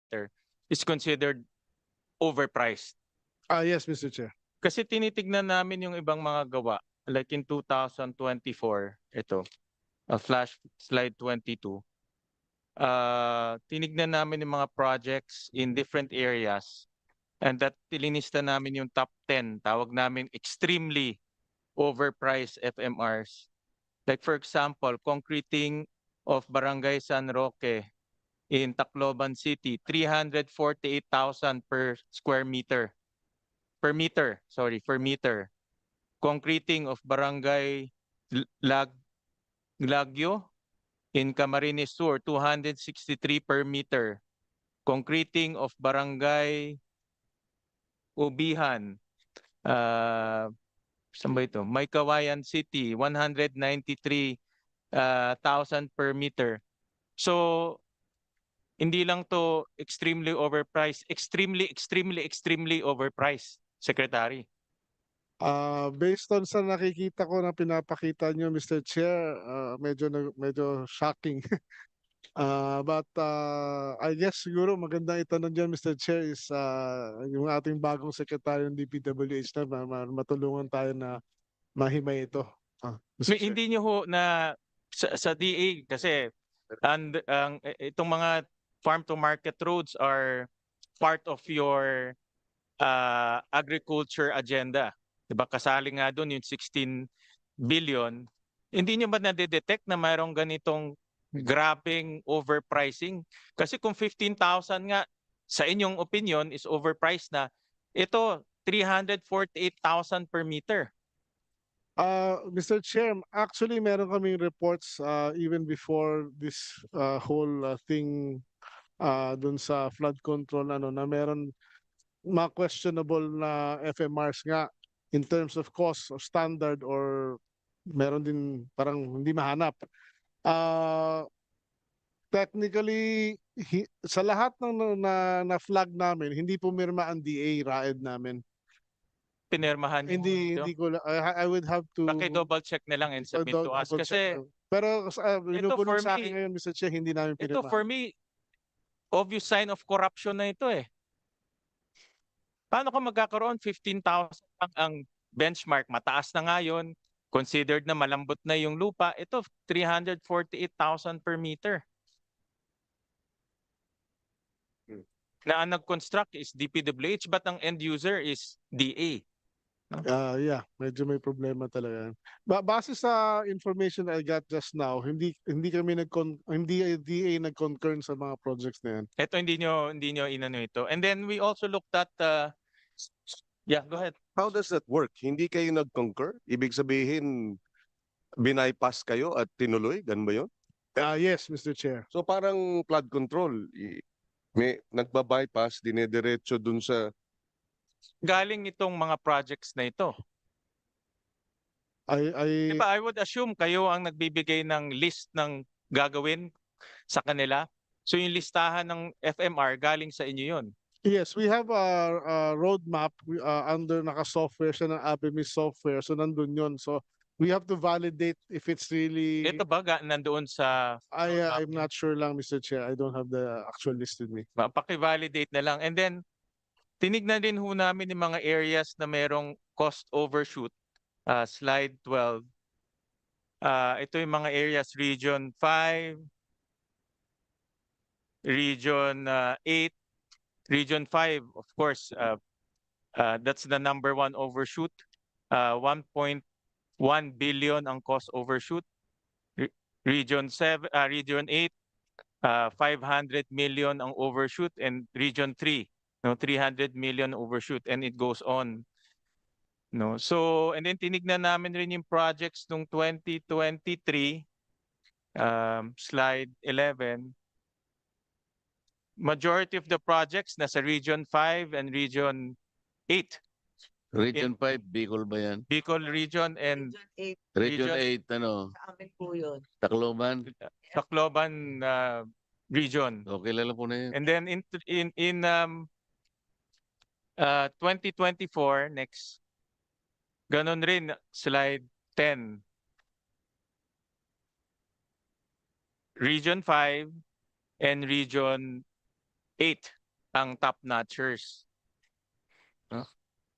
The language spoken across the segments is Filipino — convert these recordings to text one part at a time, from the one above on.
matter is considered overpriced. Yes, Mr. Chair. Kasi tinitignan namin yung ibang mga gawa. Like in 2024, ito, flash slide 22. Tinignan namin yung mga projects in different areas, and that linista namin yung top 10. Tawag namin extremely overpriced FMRs. Like for example, concreting of Barangay San Roque in Tacloban City, 348,000 per square meter. Per meter. Concreting of Barangay Lagyo in Camarines Sur, 263 per meter. Concreting of Barangay Ubihan, saan ba ito? Maykawayan City, 193,000 per meter. So, hindi lang to extremely overpriced, extremely overpriced, Secretary. Based on sa nakikita ko na pinapakita nyo, Mr. Chair, medyo shocking. But I guess siguro magandang itanong dyan, Mr. Chair, is yung ating bagong Secretary ng DPWH na matulungan tayo na mahimay ito. Mr. Chair. Hindi nyo ho na sa DA kasi itong mga farm to market roads are part of your agriculture agenda. Diba? Kasali nga doon yung 16 billion. Hindi nyo ba na-detect na mayroong ganitong grabing overpricing? Kasi kung 15,000 nga sa inyong opinion is overpriced na, ito 348,000 per meter. Mr. Chair, actually meron kaming reports even before this whole thing dun sa flood control na meron mga questionable na FMRs nga in terms of cost or standard or meron din parang hindi mahanap. Technically, sa lahat ng na flag namin, hindi pumirma ang DA RAED namin. Pinirmahan nyo. Hindi ko I would have to Paki-double check na lang and submit to us. Kasi pero binubulong sa akin me, ngayon, Mr. Chair, hindi namin ito pinirma. for me, obvious sign of corruption na ito eh. Paano ka magkakaroon 15,000 lang ang benchmark? Mataas na nga yun. Considered na malambot na yung lupa. Ito, 348,000 per meter. Na ang nag-construct is DPWH but ang end user is DA. Yeah, medyo may problema talaga. Base sa information I got just now, hindi DA nag-concurrent sa mga projects na yan. Ito hindi nyo inano ito. And then we also looked at yeah, go ahead. How does that work? Hindi kayo nag-concur? Ibig sabihin, binaypass kayo at tinuloy? Ganun ba yun? Yes, Mr. Chair. So parang flood control, may nagbabypass, dinediretso dun sa... Galing itong mga projects na ito. Diba, I would assume kayo ang nagbibigay ng list ng gagawin sa kanila. So yung listahan ng FMR galing sa inyo yun. Yes, we have a roadmap under naka-software siya ng ABMIS software. So nandun yun. So we have to validate if it's really... Ito ba nandoon sa... I'm not sure lang, Mr. Chair. I don't have the actual list with me. Paki-validate na lang. And then, tinignan din ho namin yung mga areas na merong cost overshoot. Slide 12. Ito yung mga areas, Region 5, Region 8, Region 5, of course, that's the number one overshoot. 1.1 billion ang cost overshoot. Region 7, Region 8, 500 million ang overshoot, and Region 3, 300 million overshoot, and it goes on. So, and then tinignan namin rin yung projects nung 2023, slide 11. Majority of the projects nasa Region 5 and Region 8. Region 5, Bicol ba yan? Bicol Region and Region 8, ano? Sa amin po yun. Tacloban? Tacloban Region. Okay, lalo po na yun. And then in 2024, next, ganon rin, slide 10. Region 5 and Region ang top-notchers. No?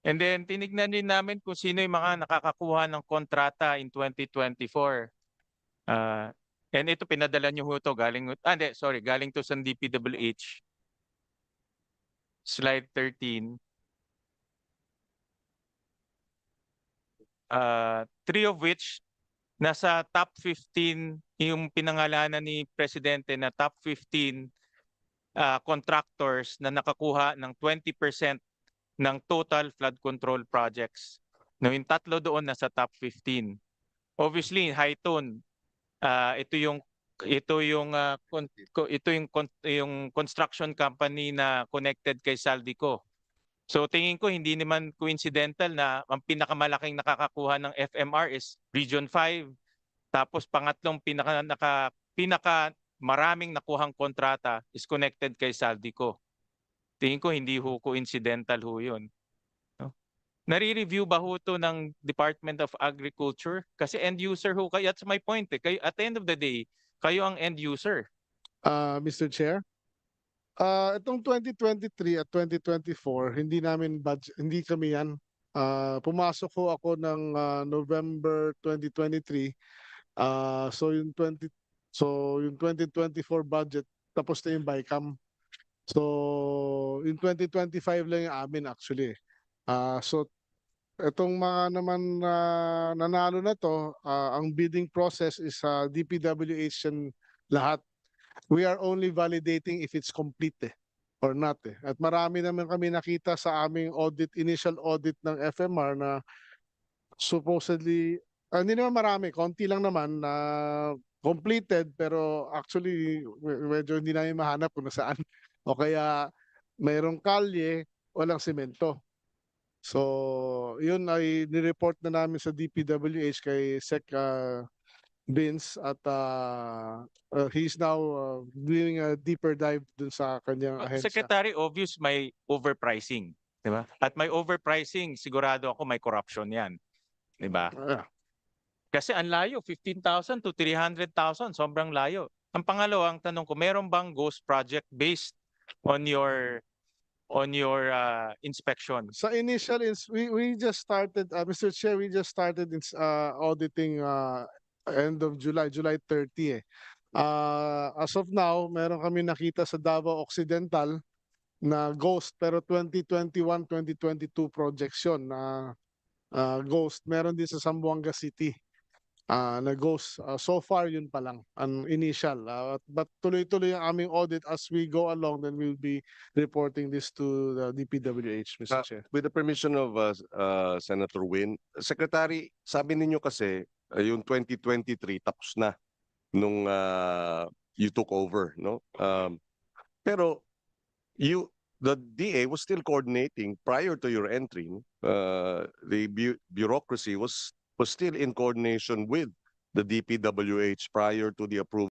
And then tinignan din namin kung sino yung mga nakakakuha ng kontrata in 2024. And ito pinadala niyo ho to galing galing to sa DPWH. Slide 13. Three of which nasa top 15 yung pinangalanan ni Presidente na top 15 contractors na nakakuha ng 20% ng total flood control projects. No, yung tatlo doon nasa top 15. Obviously, Highton, ito yung construction company na connected kay Saldico. So tingin ko hindi naman coincidental na ang pinakamalaking nakakakuha ng FMR is Region 5. Tapos pangatlong pinaka maraming nakuhang kontrata is connected kay Saldico. Tingin ko hindi ho coincidental ho 'yun. No? Nare-review ba ho to ng Department of Agriculture? Kasi end user ho kayo. That's my point. Kayo, at the end of the day, kayo ang end user. Mr. Chair, itong 2023 at 2024, hindi namin budget, hindi kami yan. Pumasok ho ako ng November 2023. So yung 2024 budget tapos na yung BICAM. So yung 2025 lang yung amin actually. So itong mga naman nanalo na to, ang bidding process is DPWH and lahat. We are only validating if it's complete or not At marami naman kami nakita sa aming initial audit ng FMR na supposedly, hindi naman marami, konti lang naman na completed pero actually medyo hindi namin mahanap kung nasaan. O kaya mayroong kalye, walang semento. So, yun ay nireport na namin sa DPWH kay Sec Vince at he's now doing a deeper dive dun sa kanyang ahensya. Secretary, obvious may overpricing, 'di ba? At may overpricing, sigurado ako may corruption 'yan, 'di ba? Kasi ang layo, 15,000 to 300,000, sobrang layo. Ang pangalawang tanong ko, meron bang ghost project based on your inspection? Sa initial, we just started, Mr. Chair, we just started auditing end of July 30 As of now, meron kami nakita sa Davao Occidental na ghost pero 2021-2022 projects yun na ghost. Meron din sa Zamboanga City na ghost. So far yun pa lang ang initial. But tuloy-tuloy ang aming audit as we go along, then we'll be reporting this to the DPWH, Mr. Chair. With the permission of Senator Win, Secretary, sabi ninyo kasi yung 2023 tapos na nung you took over, no? Pero the DA was still coordinating prior to your entry. The bureaucracy was still in coordination with the DPWH prior to the approval